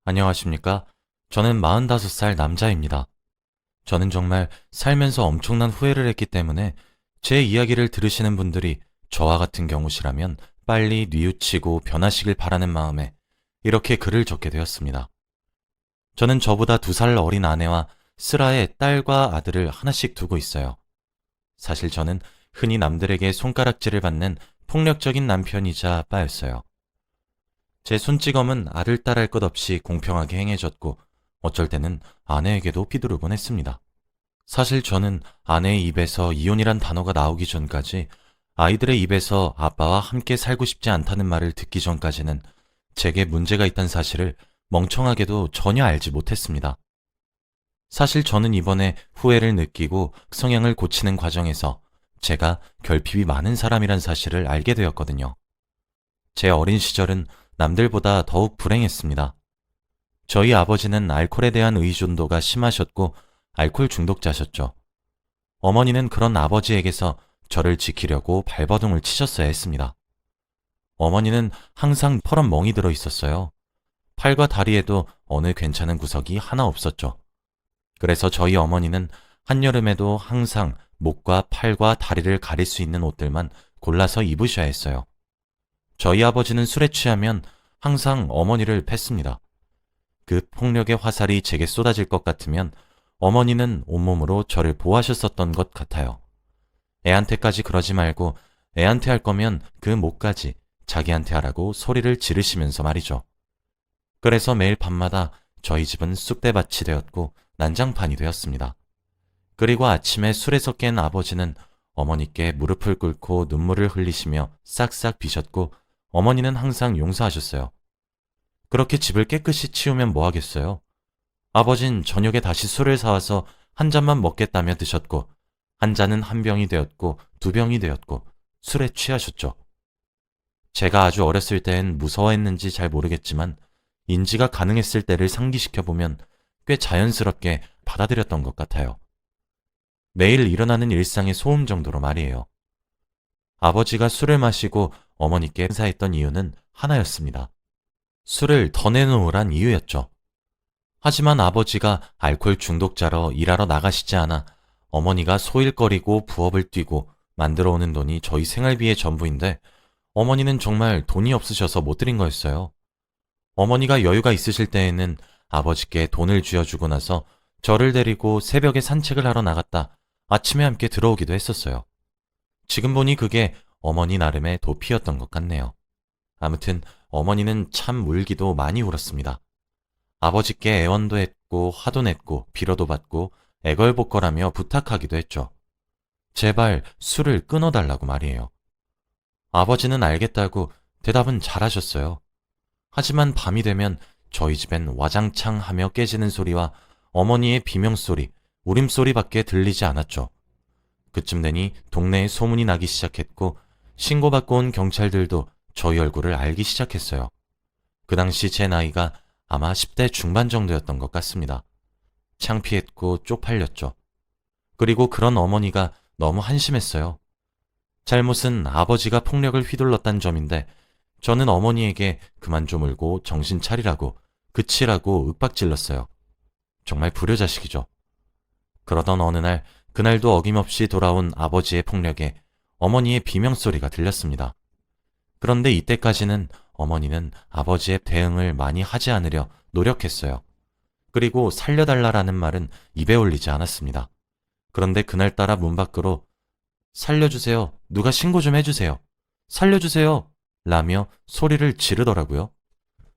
안녕하십니까? 저는 45살 남자입니다. 저는 정말 살면서 엄청난 후회를 했기 때문에 제 이야기를 들으시는 분들이 저와 같은 경우시라면 빨리 뉘우치고 변하시길 바라는 마음에 이렇게 글을 적게 되었습니다. 저는 저보다 2살 어린 아내와 슬아의 딸과 아들을 하나씩 두고 있어요. 사실 저는 흔히 남들에게 손가락질을 받는 폭력적인 남편이자 아빠였어요. 제 손찌검은 아들, 딸 할 것 없이 공평하게 행해졌고 어쩔 때는 아내에게도 휘두르곤 했습니다. 사실 저는 아내의 입에서 이혼이란 단어가 나오기 전까지 아이들의 입에서 아빠와 함께 살고 싶지 않다는 말을 듣기 전까지는 제게 문제가 있다는 사실을 멍청하게도 전혀 알지 못했습니다. 사실 저는 이번에 후회를 느끼고 성향을 고치는 과정에서 제가 결핍이 많은 사람이란 사실을 알게 되었거든요. 제 어린 시절은 남들보다 더욱 불행했습니다. 저희 아버지는 알코올에 대한 의존도가 심하셨고 알코올 중독자셨죠. 어머니는 그런 아버지에게서 저를 지키려고 발버둥을 치셨어야 했습니다. 어머니는 항상 펄은 멍이 들어 있었어요. 팔과 다리에도 어느 괜찮은 구석이 하나 없었죠. 그래서 저희 어머니는 한여름에도 항상 목과 팔과 다리를 가릴 수 있는 옷들만 골라서 입으셔야 했어요. 저희 아버지는 술에 취하면 항상 어머니를 팼습니다. 그 폭력의 화살이 제게 쏟아질 것 같으면 어머니는 온몸으로 저를 보호하셨었던 것 같아요. 애한테까지 그러지 말고 애한테 할 거면 그 목까지 자기한테 하라고 소리를 지르시면서 말이죠. 그래서 매일 밤마다 저희 집은 쑥대밭이 되었고 난장판이 되었습니다. 그리고 아침에 술에서 깬 아버지는 어머니께 무릎을 꿇고 눈물을 흘리시며 싹싹 비셨고 어머니는 항상 용서하셨어요. 그렇게 집을 깨끗이 치우면 뭐 하겠어요? 아버진 저녁에 다시 술을 사와서 한 잔만 먹겠다며 드셨고 한 잔은 한 병이 되었고 2병이 되었고 술에 취하셨죠. 제가 아주 어렸을 땐 무서워했는지 잘 모르겠지만 인지가 가능했을 때를 상기시켜보면 꽤 자연스럽게 받아들였던 것 같아요. 매일 일어나는 일상의 소음 정도로 말이에요. 아버지가 술을 마시고 어머니께 행사했던 이유는 하나였습니다. 술을 더 내놓으란 이유였죠. 하지만 아버지가 알코올 중독자로 일하러 나가시지 않아 어머니가 소일거리고 부업을 뛰고 만들어 오는 돈이 저희 생활비의 전부인데 어머니는 정말 돈이 없으셔서 못 드린 거였어요. 어머니가 여유가 있으실 때에는 아버지께 돈을 쥐어주고 나서 저를 데리고 새벽에 산책을 하러 나갔다 아침에 함께 들어오기도 했었어요. 지금 보니 그게 어머니 나름의 도피였던 것 같네요. 아무튼 어머니는 참 울기도 많이 울었습니다. 아버지께 애원도 했고 화도 냈고 빌어도 받고 애걸복걸하며 부탁하기도 했죠. 제발 술을 끊어달라고 말이에요. 아버지는 알겠다고 대답은 잘하셨어요. 하지만 밤이 되면 저희 집엔 와장창 하며 깨지는 소리와 어머니의 비명소리, 울음소리밖에 들리지 않았죠. 그쯤 되니 동네에 소문이 나기 시작했고 신고받고 온 경찰들도 저희 얼굴을 알기 시작했어요. 그 당시 제 나이가 아마 10대 중반 정도였던 것 같습니다. 창피했고 쪽팔렸죠. 그리고 그런 어머니가 너무 한심했어요. 잘못은 아버지가 폭력을 휘둘렀다는 점인데 저는 어머니에게 그만 좀 울고 정신 차리라고 그치라고 윽박질렀어요. 정말 불효자식이죠. 그러던 어느 날 그날도 어김없이 돌아온 아버지의 폭력에 어머니의 비명소리가 들렸습니다. 그런데 이때까지는 어머니는 아버지의 대응을 많이 하지 않으려 노력했어요. 그리고 살려달라라는 말은 입에 올리지 않았습니다. 그런데 그날따라 문 밖으로 살려주세요. 누가 신고 좀 해주세요. 살려주세요. 라며 소리를 지르더라고요.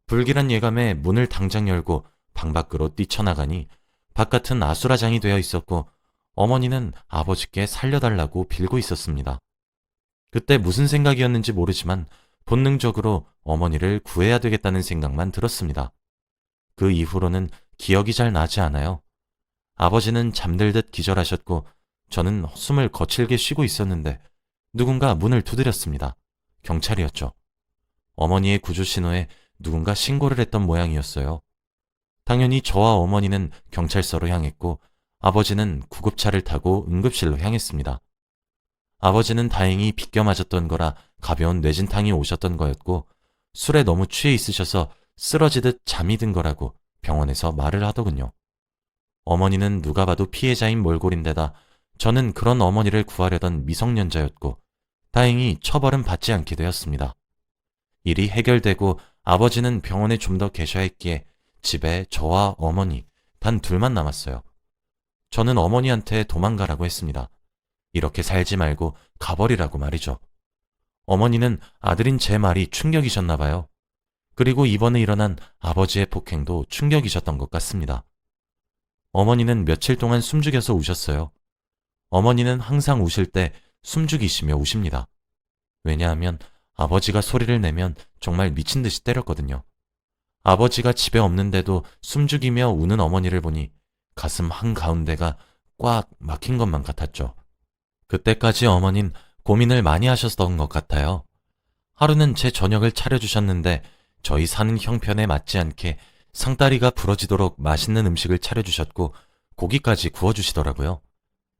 불길한 예감에 문을 당장 열고 방 밖으로 뛰쳐나가니 바깥은 아수라장이 되어 있었고 어머니는 아버지께 살려달라고 빌고 있었습니다. 그때 무슨 생각이었는지 모르지만 본능적으로 어머니를 구해야 되겠다는 생각만 들었습니다. 그 이후로는 기억이 잘 나지 않아요. 아버지는 잠들듯 기절하셨고 저는 숨을 거칠게 쉬고 있었는데 누군가 문을 두드렸습니다. 경찰이었죠. 어머니의 구조 신호에 누군가 신고를 했던 모양이었어요. 당연히 저와 어머니는 경찰서로 향했고 아버지는 구급차를 타고 응급실로 향했습니다. 아버지는 다행히 비껴 맞았던 거라 가벼운 뇌진탕이 오셨던 거였고 술에 너무 취해 있으셔서 쓰러지듯 잠이 든 거라고 병원에서 말을 하더군요. 어머니는 누가 봐도 피해자인 몰골인데다 저는 그런 어머니를 구하려던 미성년자였고 다행히 처벌은 받지 않게 되었습니다. 일이 해결되고 아버지는 병원에 좀 더 계셔야 했기에 집에 저와 어머니 단 둘만 남았어요. 저는 어머니한테 도망가라고 했습니다. 이렇게 살지 말고 가버리라고 말이죠. 어머니는 아들인 제 말이 충격이셨나 봐요. 그리고 이번에 일어난 아버지의 폭행도 충격이셨던 것 같습니다. 어머니는 며칠 동안 숨죽여서 우셨어요. 어머니는 항상 우실 때 숨죽이시며 우십니다. 왜냐하면 아버지가 소리를 내면 정말 미친 듯이 때렸거든요. 아버지가 집에 없는데도 숨죽이며 우는 어머니를 보니 가슴 한가운데가 꽉 막힌 것만 같았죠. 그때까지 어머닌 고민을 많이 하셨던 것 같아요. 하루는 제 저녁을 차려주셨는데 저희 사는 형편에 맞지 않게 상다리가 부러지도록 맛있는 음식을 차려주셨고 고기까지 구워주시더라고요.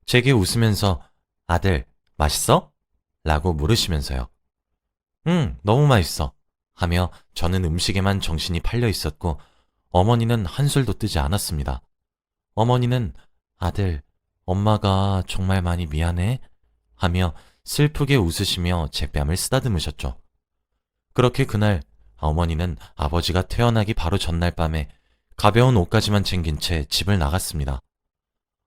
제게 웃으면서 아들, 맛있어? 라고 물으시면서요. 응, 너무 맛있어. 하며 저는 음식에만 정신이 팔려 있었고 어머니는 한술도 뜨지 않았습니다. 어머니는 아들, 엄마가 정말 많이 미안해? 하며 슬프게 웃으시며 제 뺨을 쓰다듬으셨죠. 그렇게 그날 어머니는 아버지가 퇴원하기 바로 전날 밤에 가벼운 옷까지만 챙긴 채 집을 나갔습니다.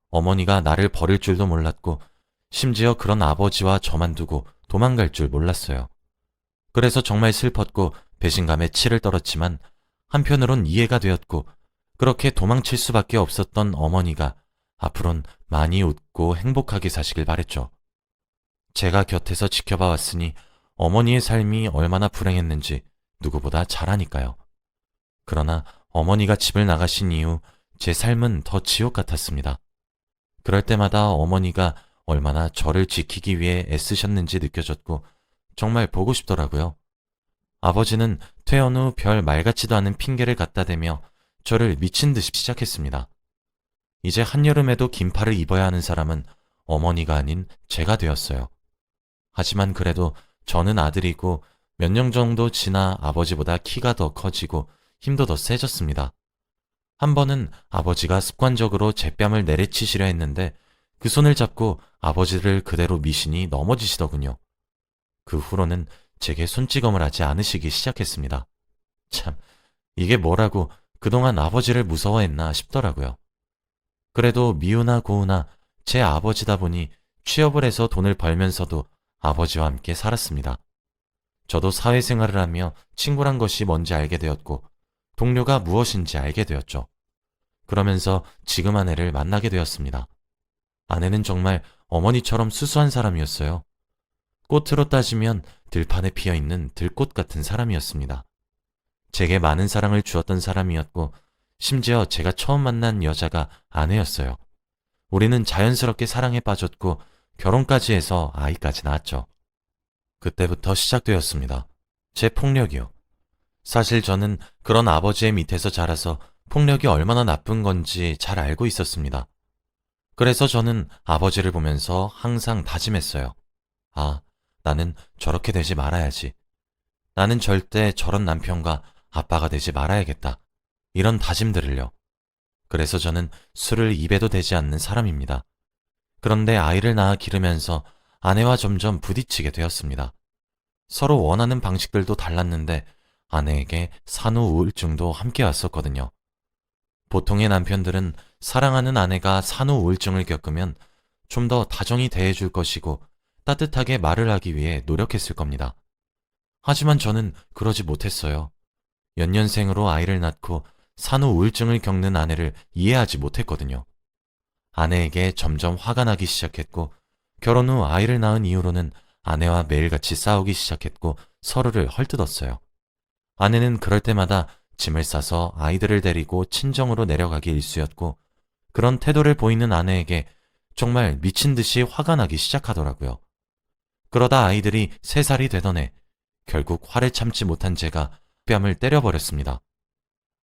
어머니가 나를 버릴 줄도 몰랐고 심지어 그런 아버지와 저만 두고 도망갈 줄 몰랐어요. 그래서 정말 슬펐고 배신감에 치를 떨었지만 한편으론 이해가 되었고 그렇게 도망칠 수밖에 없었던 어머니가 앞으론 많이 웃고 행복하게 사시길 바랬죠. 제가 곁에서 지켜봐 왔으니 어머니의 삶이 얼마나 불행했는지 누구보다 잘 아니까요. 그러나 어머니가 집을 나가신 이후 제 삶은 더 지옥 같았습니다. 그럴 때마다 어머니가 얼마나 저를 지키기 위해 애쓰셨는지 느껴졌고 정말 보고 싶더라고요. 아버지는 퇴원 후 별 말 같지도 않은 핑계를 갖다 대며 저를 미친 듯이 시작했습니다. 이제 한여름에도 긴팔을 입어야 하는 사람은 어머니가 아닌 제가 되었어요. 하지만 그래도 저는 아들이고 몇 년 정도 지나 아버지보다 키가 더 커지고 힘도 더 세졌습니다. 한 번은 아버지가 습관적으로 제 뺨을 내리치시려 했는데 그 손을 잡고 아버지를 그대로 미시니 넘어지시더군요. 그 후로는 제게 손찌검을 하지 않으시기 시작했습니다. 참, 이게 뭐라고 그동안 아버지를 무서워했나 싶더라고요. 그래도 미우나 고우나 제 아버지다 보니 취업을 해서 돈을 벌면서도 아버지와 함께 살았습니다. 저도 사회생활을 하며 친구란 것이 뭔지 알게 되었고 동료가 무엇인지 알게 되었죠. 그러면서 지금 아내를 만나게 되었습니다. 아내는 정말 어머니처럼 수수한 사람이었어요. 꽃으로 따지면 들판에 피어있는 들꽃 같은 사람이었습니다. 제게 많은 사랑을 주었던 사람이었고 심지어 제가 처음 만난 여자가 아내였어요. 우리는 자연스럽게 사랑에 빠졌고 결혼까지 해서 아이까지 낳았죠. 그때부터 시작되었습니다. 제 폭력이요. 사실 저는 그런 아버지의 밑에서 자라서 폭력이 얼마나 나쁜 건지 잘 알고 있었습니다. 그래서 저는 아버지를 보면서 항상 다짐했어요. 아, 나는 저렇게 되지 말아야지. 나는 절대 저런 남편과 아빠가 되지 말아야겠다. 이런 다짐들을요. 그래서 저는 술을 입에도 대지 않는 사람입니다. 그런데 아이를 낳아 기르면서 아내와 점점 부딪히게 되었습니다. 서로 원하는 방식들도 달랐는데 아내에게 산후 우울증도 함께 왔었거든요. 보통의 남편들은 사랑하는 아내가 산후 우울증을 겪으면 좀 더 다정히 대해줄 것이고 따뜻하게 말을 하기 위해 노력했을 겁니다. 하지만 저는 그러지 못했어요. 연년생으로 아이를 낳고 산후 우울증을 겪는 아내를 이해하지 못했거든요. 아내에게 점점 화가 나기 시작했고 결혼 후 아이를 낳은 이후로는 아내와 매일같이 싸우기 시작했고 서로를 헐뜯었어요. 아내는 그럴 때마다 짐을 싸서 아이들을 데리고 친정으로 내려가기 일쑤였고 그런 태도를 보이는 아내에게 정말 미친 듯이 화가 나기 시작하더라고요. 그러다 아이들이 3살이 되던 해 결국 화를 참지 못한 제가 뺨을 때려버렸습니다.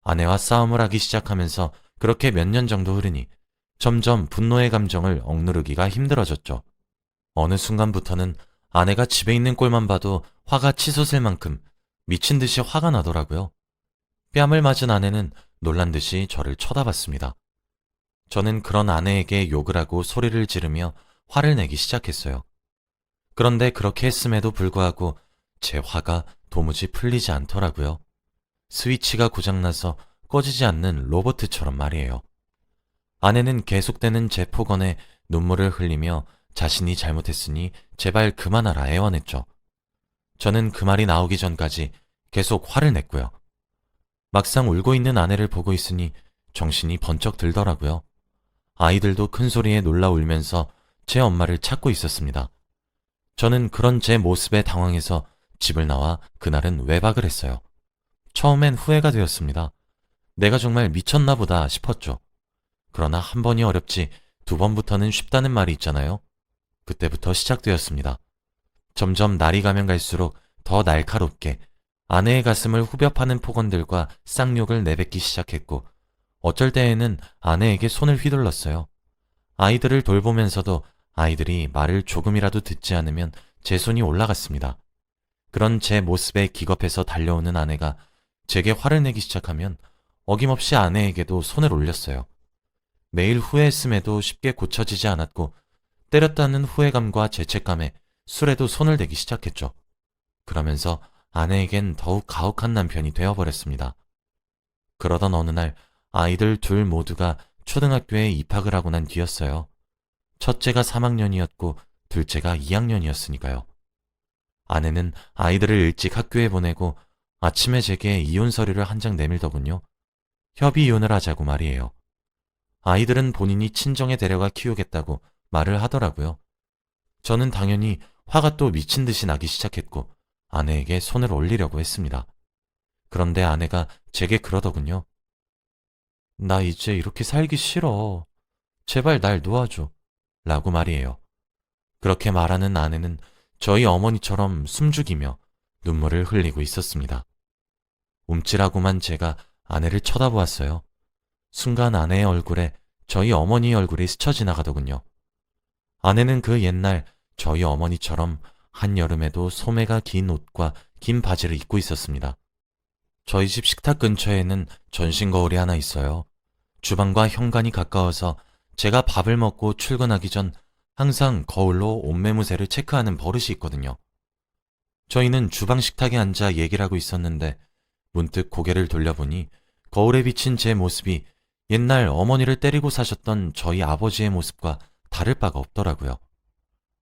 아내와 싸움을 하기 시작하면서 그렇게 몇 년 정도 흐르니 점점 분노의 감정을 억누르기가 힘들어졌죠. 어느 순간부터는 아내가 집에 있는 꼴만 봐도 화가 치솟을 만큼 미친 듯이 화가 나더라고요. 뺨을 맞은 아내는 놀란 듯이 저를 쳐다봤습니다. 저는 그런 아내에게 욕을 하고 소리를 지르며 화를 내기 시작했어요. 그런데 그렇게 했음에도 불구하고 제 화가 도무지 풀리지 않더라고요. 스위치가 고장나서 꺼지지 않는 로버트처럼 말이에요. 아내는 계속되는 제 폭언에 눈물을 흘리며 자신이 잘못했으니 제발 그만하라 애원했죠. 저는 그 말이 나오기 전까지 계속 화를 냈고요. 막상 울고 있는 아내를 보고 있으니 정신이 번쩍 들더라고요. 아이들도 큰 소리에 놀라 울면서 제 엄마를 찾고 있었습니다. 저는 그런 제 모습에 당황해서 집을 나와 그날은 외박을 했어요. 처음엔 후회가 되었습니다. 내가 정말 미쳤나 보다 싶었죠. 그러나 한 번이 어렵지 두 번부터는 쉽다는 말이 있잖아요. 그때부터 시작되었습니다. 점점 날이 가면 갈수록 더 날카롭게 아내의 가슴을 후벼 파는 폭언들과 쌍욕을 내뱉기 시작했고 어쩔 때에는 아내에게 손을 휘둘렀어요. 아이들을 돌보면서도 아이들이 말을 조금이라도 듣지 않으면 제 손이 올라갔습니다. 그런 제 모습에 기겁해서 달려오는 아내가 제게 화를 내기 시작하면 어김없이 아내에게도 손을 올렸어요. 매일 후회했음에도 쉽게 고쳐지지 않았고 때렸다는 후회감과 죄책감에 술에도 손을 대기 시작했죠. 그러면서 아내에겐 더욱 가혹한 남편이 되어버렸습니다. 그러던 어느 날 아이들 둘 모두가 초등학교에 입학을 하고 난 뒤였어요. 첫째가 3학년이었고 둘째가 2학년이었으니까요. 아내는 아이들을 일찍 학교에 보내고 아침에 제게 이혼 서류를 한 장 내밀더군요. 협의 이혼을 하자고 말이에요. 아이들은 본인이 친정에 데려가 키우겠다고 말을 하더라고요. 저는 당연히 화가 또 미친 듯이 나기 시작했고 아내에게 손을 올리려고 했습니다. 그런데 아내가 제게 그러더군요. 나 이제 이렇게 살기 싫어. 제발 날 놓아줘. 라고 말이에요. 그렇게 말하는 아내는 저희 어머니처럼 숨죽이며 눈물을 흘리고 있었습니다. 움찔하고만 제가 아내를 쳐다보았어요. 순간 아내의 얼굴에 저희 어머니의 얼굴이 스쳐 지나가더군요. 아내는 그 옛날 저희 어머니처럼 한여름에도 소매가 긴 옷과 긴 바지를 입고 있었습니다. 저희 집 식탁 근처에는 전신 거울이 하나 있어요. 주방과 현관이 가까워서 제가 밥을 먹고 출근하기 전 항상 거울로 옷매무새를 체크하는 버릇이 있거든요. 저희는 주방 식탁에 앉아 얘기를 하고 있었는데 문득 고개를 돌려보니 거울에 비친 제 모습이 옛날 어머니를 때리고 사셨던 저희 아버지의 모습과 다를 바가 없더라고요.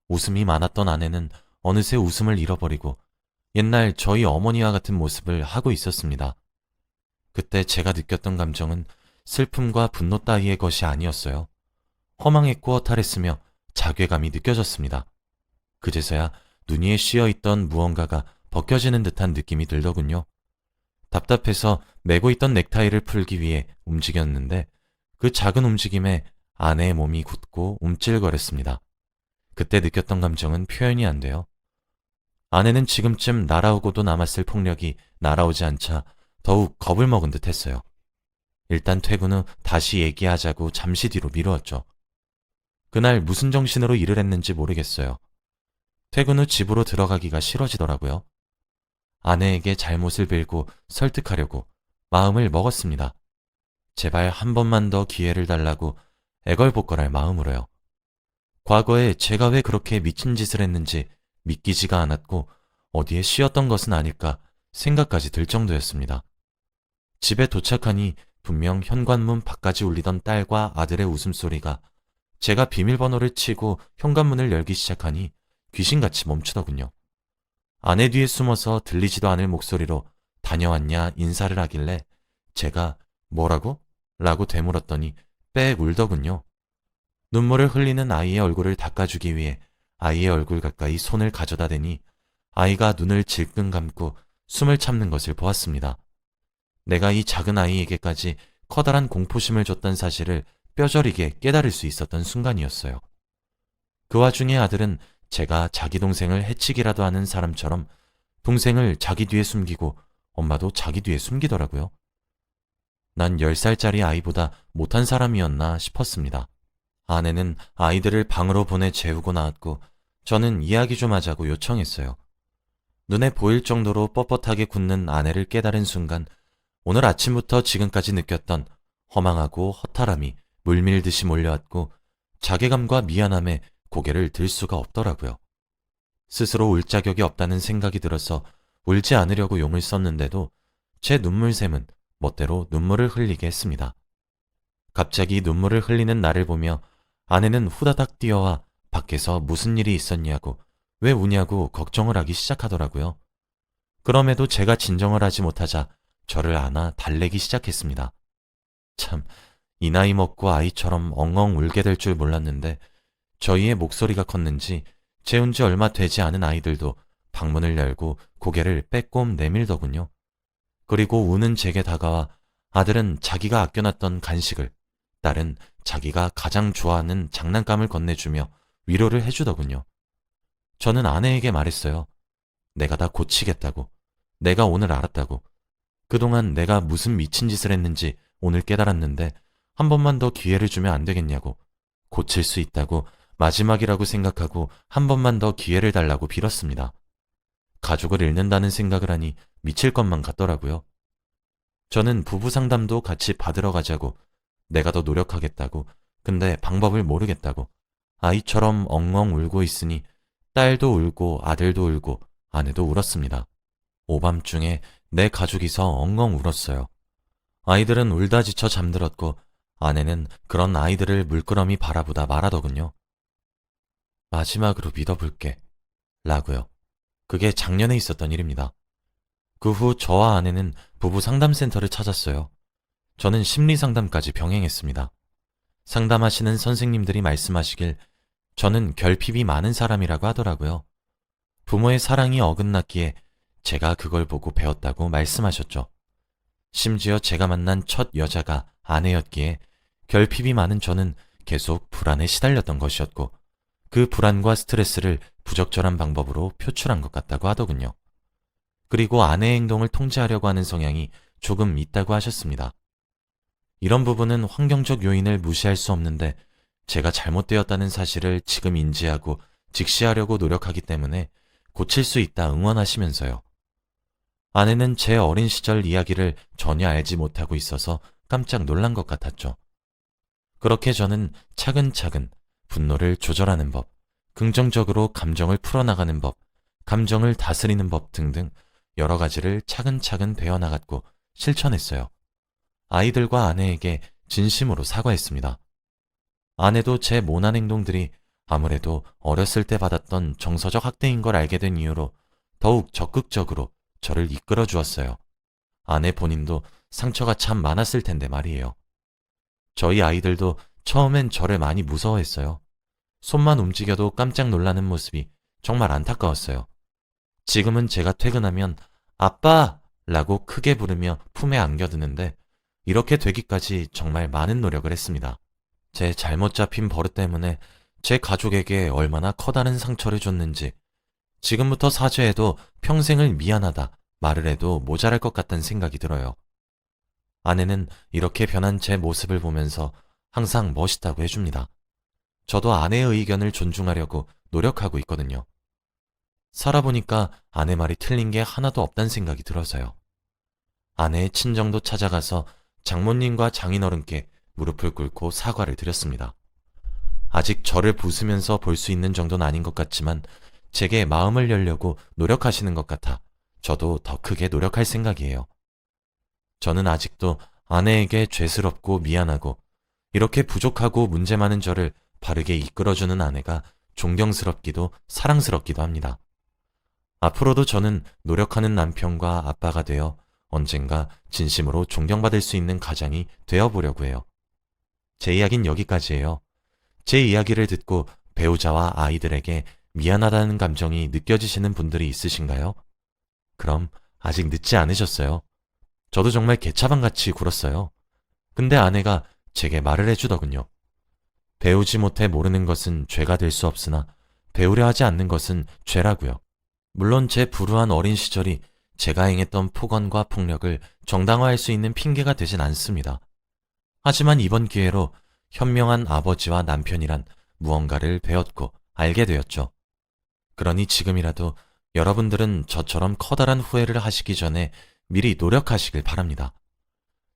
웃음이 많았던 아내는 어느새 웃음을 잃어버리고 옛날 저희 어머니와 같은 모습을 하고 있었습니다. 그때 제가 느꼈던 감정은 슬픔과 분노 따위의 것이 아니었어요. 허망했고 허탈했으며 자괴감이 느껴졌습니다. 그제서야 눈 위에 씌어있던 무언가가 벗겨지는 듯한 느낌이 들더군요. 답답해서 메고 있던 넥타이를 풀기 위해 움직였는데 그 작은 움직임에 아내의 몸이 굳고 움찔거렸습니다. 그때 느꼈던 감정은 표현이 안 돼요. 아내는 지금쯤 날아오고도 남았을 폭력이 날아오지 않자 더욱 겁을 먹은 듯 했어요. 일단 퇴근 후 다시 얘기하자고 잠시 뒤로 미루었죠. 그날 무슨 정신으로 일을 했는지 모르겠어요. 퇴근 후 집으로 들어가기가 싫어지더라고요. 아내에게 잘못을 빌고 설득하려고 마음을 먹었습니다. 제발 한 번만 더 기회를 달라고 애걸복걸할 마음으로요. 과거에 제가 왜 그렇게 미친 짓을 했는지 믿기지가 않았고 어디에 씌었던 것은 아닐까 생각까지 들 정도였습니다. 집에 도착하니 분명 현관문 밖까지 울리던 딸과 아들의 웃음소리가 제가 비밀번호를 치고 현관문을 열기 시작하니 귀신같이 멈추더군요. 아내 뒤에 숨어서 들리지도 않을 목소리로 다녀왔냐 인사를 하길래 제가 뭐라고? 라고 되물었더니 빽 울더군요. 눈물을 흘리는 아이의 얼굴을 닦아주기 위해 아이의 얼굴 가까이 손을 가져다 대니 아이가 눈을 질끈 감고 숨을 참는 것을 보았습니다. 내가 이 작은 아이에게까지 커다란 공포심을 줬던 사실을 뼈저리게 깨달을 수 있었던 순간이었어요. 그 와중에 아들은 제가 자기 동생을 해치기라도 하는 사람처럼 동생을 자기 뒤에 숨기고 엄마도 자기 뒤에 숨기더라고요. 난 10살짜리 아이보다 못한 사람이었나 싶었습니다. 아내는 아이들을 방으로 보내 재우고 나왔고 저는 이야기 좀 하자고 요청했어요. 눈에 보일 정도로 뻣뻣하게 굳는 아내를 깨달은 순간 오늘 아침부터 지금까지 느꼈던 허망하고 허탈함이 물밀듯이 몰려왔고 자괴감과 미안함에 고개를 들 수가 없더라고요. 스스로 울 자격이 없다는 생각이 들어서 울지 않으려고 용을 썼는데도 제 눈물샘은 멋대로 눈물을 흘리게 했습니다. 갑자기 눈물을 흘리는 나를 보며 아내는 후다닥 뛰어와 밖에서 무슨 일이 있었냐고 왜 우냐고 걱정을 하기 시작하더라고요. 그럼에도 제가 진정을 하지 못하자 저를 안아 달래기 시작했습니다. 참, 이 나이 먹고 아이처럼 엉엉 울게 될 줄 몰랐는데 저희의 목소리가 컸는지 재운 지 얼마 되지 않은 아이들도 방문을 열고 고개를 빼꼼 내밀더군요. 그리고 우는 제게 다가와 아들은 자기가 아껴놨던 간식을, 딸은 자기가 가장 좋아하는 장난감을 건네주며 위로를 해주더군요. 저는 아내에게 말했어요. 내가 다 고치겠다고. 내가 오늘 알았다고. 그동안 내가 무슨 미친 짓을 했는지 오늘 깨달았는데 한 번만 더 기회를 주면 안 되겠냐고. 고칠 수 있다고 마지막이라고 생각하고 한 번만 더 기회를 달라고 빌었습니다. 가족을 잃는다는 생각을 하니 미칠 것만 같더라고요. 저는 부부 상담도 같이 받으러 가자고, 내가 더 노력하겠다고, 근데 방법을 모르겠다고, 아이처럼 엉엉 울고 있으니 딸도 울고 아들도 울고 아내도 울었습니다. 오밤중에 내 가족이서 엉엉 울었어요. 아이들은 울다 지쳐 잠들었고 아내는 그런 아이들을 물끄러미 바라보다 말하더군요. 마지막으로 믿어볼게 라고요. 그게 작년에 있었던 일입니다. 그 후 저와 아내는 부부 상담센터를 찾았어요. 저는 심리상담까지 병행했습니다. 상담하시는 선생님들이 말씀하시길 저는 결핍이 많은 사람이라고 하더라고요. 부모의 사랑이 어긋났기에 제가 그걸 보고 배웠다고 말씀하셨죠. 심지어 제가 만난 첫 여자가 아내였기에 결핍이 많은 저는 계속 불안에 시달렸던 것이었고 그 불안과 스트레스를 부적절한 방법으로 표출한 것 같다고 하더군요. 그리고 아내의 행동을 통제하려고 하는 성향이 조금 있다고 하셨습니다. 이런 부분은 환경적 요인을 무시할 수 없는데 제가 잘못되었다는 사실을 지금 인지하고 직시하려고 노력하기 때문에 고칠 수 있다 응원하시면서요. 아내는 제 어린 시절 이야기를 전혀 알지 못하고 있어서 깜짝 놀란 것 같았죠. 그렇게 저는 차근차근 분노를 조절하는 법, 긍정적으로 감정을 풀어나가는 법, 감정을 다스리는 법 등등 여러 가지를 차근차근 배워나갔고 실천했어요. 아이들과 아내에게 진심으로 사과했습니다. 아내도 제 모난 행동들이 아무래도 어렸을 때 받았던 정서적 학대인 걸 알게 된 이후로 더욱 적극적으로 저를 이끌어 주었어요. 아내 본인도 상처가 참 많았을 텐데 말이에요. 저희 아이들도 처음엔 저를 많이 무서워했어요. 손만 움직여도 깜짝 놀라는 모습이 정말 안타까웠어요. 지금은 제가 퇴근하면 아빠! 라고 크게 부르며 품에 안겨드는데 이렇게 되기까지 정말 많은 노력을 했습니다. 제 잘못 잡힌 버릇 때문에 제 가족에게 얼마나 커다란 상처를 줬는지 지금부터 사죄해도 평생을 미안하다 말을 해도 모자랄 것 같다는 생각이 들어요. 아내는 이렇게 변한 제 모습을 보면서 항상 멋있다고 해줍니다. 저도 아내의 의견을 존중하려고 노력하고 있거든요. 살아보니까 아내 말이 틀린 게 하나도 없다는 생각이 들어서요. 아내의 친정도 찾아가서 장모님과 장인어른께 무릎을 꿇고 사과를 드렸습니다. 아직 저를 부수면서 볼 수 있는 정도는 아닌 것 같지만 제게 마음을 열려고 노력하시는 것 같아 저도 더 크게 노력할 생각이에요. 저는 아직도 아내에게 죄스럽고 미안하고 이렇게 부족하고 문제 많은 저를 바르게 이끌어주는 아내가 존경스럽기도 사랑스럽기도 합니다. 앞으로도 저는 노력하는 남편과 아빠가 되어 언젠가 진심으로 존경받을 수 있는 가장이 되어보려고 해요. 제 이야기는 여기까지예요. 제 이야기를 듣고 배우자와 아이들에게 미안하다는 감정이 느껴지시는 분들이 있으신가요? 그럼 아직 늦지 않으셨어요. 저도 정말 개차반같이 굴었어요. 근데 아내가 제게 말을 해주더군요. 배우지 못해 모르는 것은 죄가 될 수 없으나 배우려 하지 않는 것은 죄라고요. 물론 제 불우한 어린 시절이 제가 행했던 폭언과 폭력을 정당화할 수 있는 핑계가 되진 않습니다. 하지만 이번 기회로 현명한 아버지와 남편이란 무언가를 배웠고 알게 되었죠. 그러니 지금이라도 여러분들은 저처럼 커다란 후회를 하시기 전에 미리 노력하시길 바랍니다.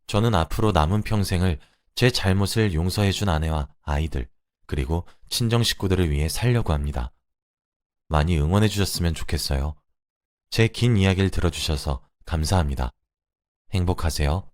저는 앞으로 남은 평생을 제 잘못을 용서해준 아내와 아이들, 그리고 친정 식구들을 위해 살려고 합니다. 많이 응원해 주셨으면 좋겠어요. 제 긴 이야기를 들어주셔서 감사합니다. 행복하세요.